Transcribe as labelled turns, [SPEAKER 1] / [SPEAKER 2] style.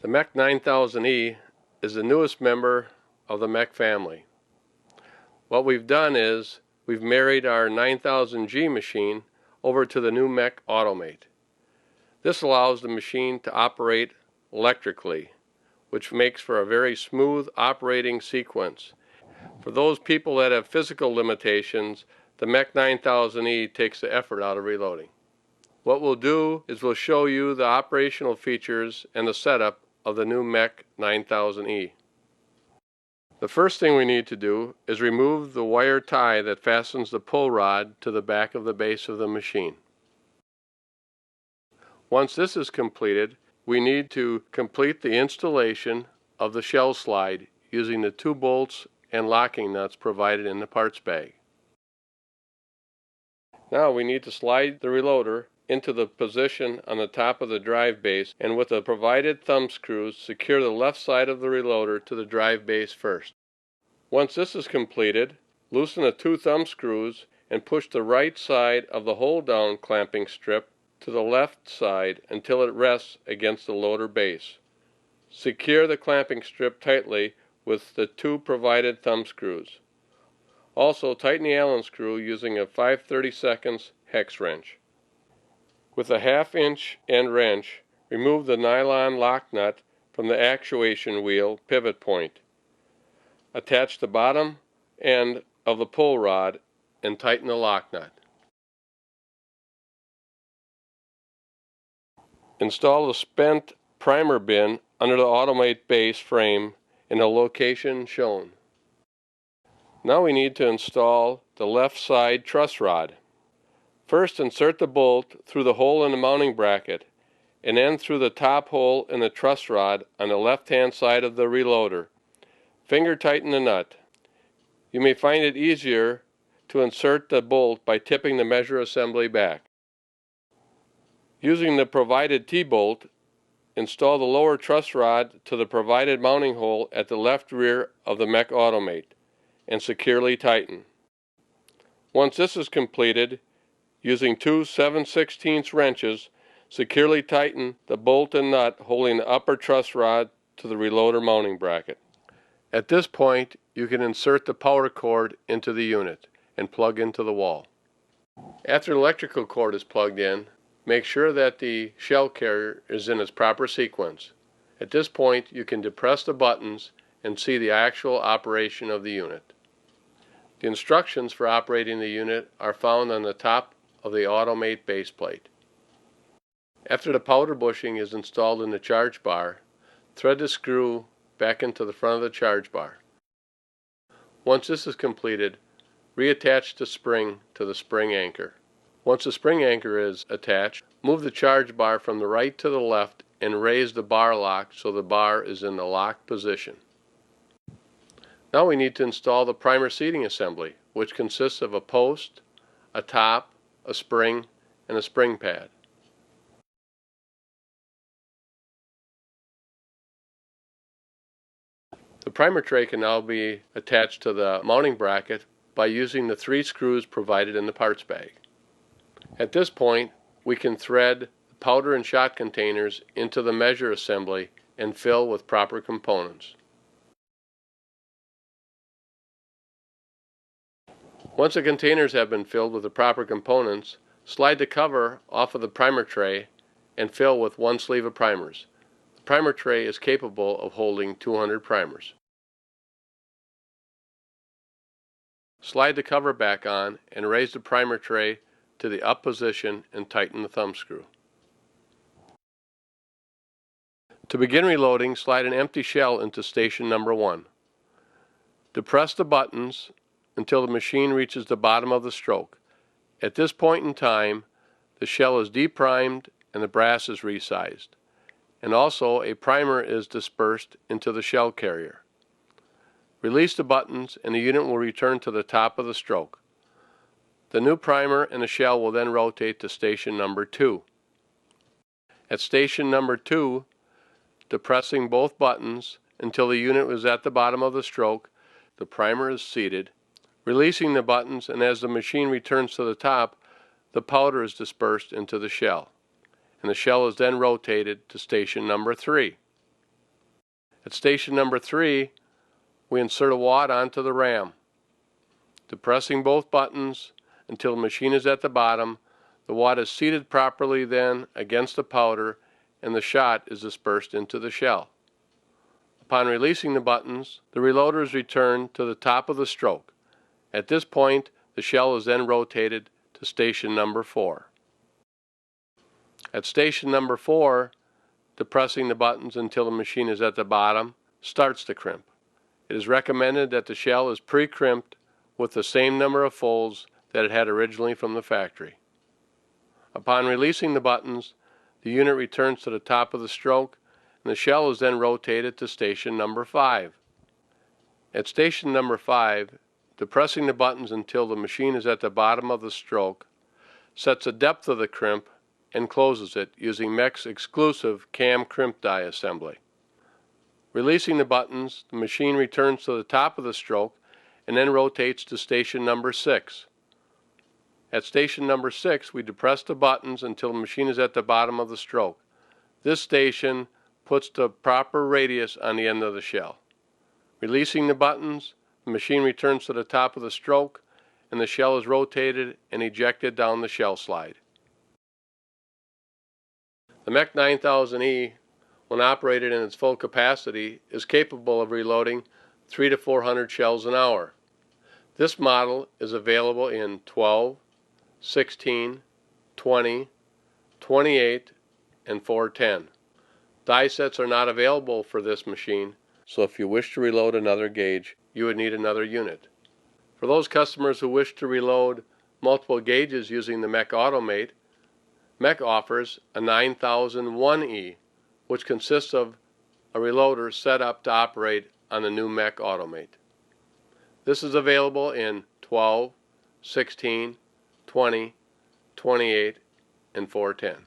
[SPEAKER 1] The MEC 9000E is the newest member of the MEC family. What we've done is we've married our 9000G machine over to the new MEC Automate. This allows the machine to operate electrically, which makes for a very smooth operating sequence. For those people that have physical limitations, the MEC 9000E takes the effort out of reloading. What we'll do is we'll show you the operational features and the setup of the new MEC 9000E. The first thing we need to do is remove the wire tie that fastens the pull rod to the back of the base of the machine. Once this is completed, we need to complete the installation of the shell slide using the 2 bolts and locking nuts provided in the parts bag. Now we need to slide the reloader into the position on the top of the drive base, and with the provided thumb screws, secure the left side of the reloader to the drive base first. Once this is completed, loosen the 2 thumb screws and push the right side of the hold down clamping strip to the left side until it rests against the loader base. Secure the clamping strip tightly with the 2 provided thumb screws. Also tighten the Allen screw using a 5/32 hex wrench. With a 1/2 inch end wrench, remove the nylon lock nut from the actuation wheel pivot point. Attach the bottom end of the pull rod and tighten the lock nut. Install the spent primer bin under the Automate base frame in the location shown. Now we need to install the left side truss rod. First, insert the bolt through the hole in the mounting bracket and then through the top hole in the truss rod on the left-hand side of the reloader. Finger tighten the nut. You may find it easier to insert the bolt by tipping the measure assembly back. Using the provided T-bolt, install the lower truss rod to the provided mounting hole at the left rear of the MEC Automate and securely tighten. Once this is completed, using 2 7/16 wrenches, securely tighten the bolt and nut holding the upper truss rod to the reloader mounting bracket. At this point, you can insert the power cord into the unit and plug into the wall. After the electrical cord is plugged in, make sure that the shell carrier is in its proper sequence. At this point, you can depress the buttons and see the actual operation of the unit. The instructions for operating the unit are found on the top of the Automate base plate. After the powder bushing is installed in the charge bar, thread the screw back into the front of the charge bar. Once this is completed, reattach the spring to the spring anchor. Once the spring anchor is attached, move the charge bar from the right to the left and raise the bar lock so the bar is in the locked position. Now we need to install the primer seating assembly, which consists of a post, a top, a spring, and a spring pad. The primer tray can now be attached to the mounting bracket by using the 3 screws provided in the parts bag. At this point, we can thread the powder and shot containers into the measure assembly and fill with proper components. Once the containers have been filled with the proper components, slide the cover off of the primer tray and fill with 1 sleeve of primers. The primer tray is capable of holding 200 primers. Slide the cover back on and raise the primer tray to the up position and tighten the thumb screw. To begin reloading, slide an empty shell into station number 1. Depress the buttons until the machine reaches the bottom of the stroke. At this point in time, the shell is deprimed and the brass is resized. And also a primer is dispersed into the shell carrier. Release the buttons and the unit will return to the top of the stroke. The new primer and the shell will then rotate to station number 2. At station number 2, depressing both buttons until the unit was at the bottom of the stroke, the primer is seated. Releasing the buttons, and as the machine returns to the top, the powder is dispersed into the shell, and the shell is then rotated to station number 3. At station number 3, we insert a wad onto the ram. Depressing both buttons until the machine is at the bottom, the wad is seated properly then against the powder and the shot is dispersed into the shell. Upon releasing the buttons, the reloader is returned to the top of the stroke. At this point, the shell is then rotated to station number 4. At station number 4, depressing the buttons until the machine is at the bottom starts the crimp. It is recommended that the shell is pre-crimped with the same number of folds that it had originally from the factory. Upon releasing the buttons, the unit returns to the top of the stroke and the shell is then rotated to station number 5. At station number 5, depressing the buttons until the machine is at the bottom of the stroke sets the depth of the crimp and closes it using MEC's exclusive cam crimp die assembly. Releasing the buttons, the machine returns to the top of the stroke and then rotates to station number 6. At station number 6, we depress the buttons until the machine is at the bottom of the stroke. This station puts the proper radius on the end of the shell. Releasing the buttons, the machine returns to the top of the stroke and the shell is rotated and ejected down the shell slide. The MEC 9000E, when operated in its full capacity, is capable of reloading 300 to 400 shells an hour. This model is available in 12, 16, 20, 28, and 410. Die sets are not available for this machine, so if you wish to reload another gauge, you would need another unit. For those customers who wish to reload multiple gauges using the MEC Automate, MEC offers a 9001E, which consists of a reloader set up to operate on the new MEC Automate. This is available in 12, 16, 20, 28, and 410.